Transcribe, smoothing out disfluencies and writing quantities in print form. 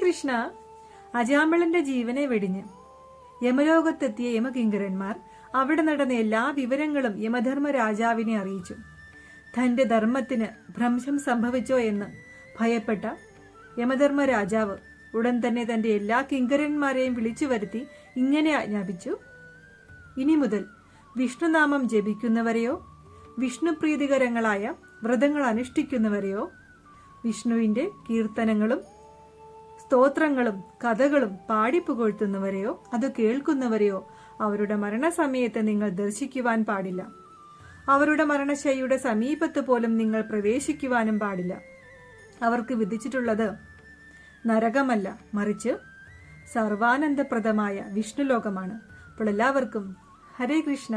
കൃഷ്ണ. അജാമിളന്റെ ജീവനെ വെടിഞ്ഞ് യമലോകത്തെത്തിയ യമകിങ്കരന്മാർ അവിടെ നടന്ന എല്ലാ വിവരങ്ങളും യമധർമ്മ രാജാവിനെ അറിയിച്ചു. തന്റെ ധർമ്മത്തിന് ഭ്രംശം സംഭവിച്ചോ എന്ന് ഭയപ്പെട്ട യമധർമ്മ രാജാവ് ഉടൻ തന്നെ തന്റെ എല്ലാ കിങ്കരന്മാരെയും വിളിച്ചു വരുത്തി ഇങ്ങനെ ആജ്ഞാപിച്ചു: ഇനി മുതൽ വിഷ്ണുനാമം ജപിക്കുന്നവരെയോ വിഷ്ണുപ്രീതികരങ്ങളായ വ്രതങ്ങൾ അനുഷ്ഠിക്കുന്നവരെയോ വിഷ്ണുവിന്റെ കീർത്തനങ്ങളും സ്തോത്രങ്ങളും കഥകളും പാടിപ്പുകഴ്ത്തുന്നവരെയോ അത് കേൾക്കുന്നവരെയോ അവരുടെ മരണസമയത്ത് നിങ്ങൾ ദർശിക്കുവാൻ പാടില്ല. അവരുടെ മരണശയ്യയുടെ സമീപത്ത് പോലും നിങ്ങൾ പ്രവേശിക്കുവാനും പാടില്ല. അവർക്ക് വിധിച്ചിട്ടുള്ളത് നരകമല്ല, മറിച്ച് സർവാനന്ദപ്രദമായ വിഷ്ണുലോകമാണ്. അപ്പോൾ എല്ലാവർക്കും ഹരേ കൃഷ്ണ.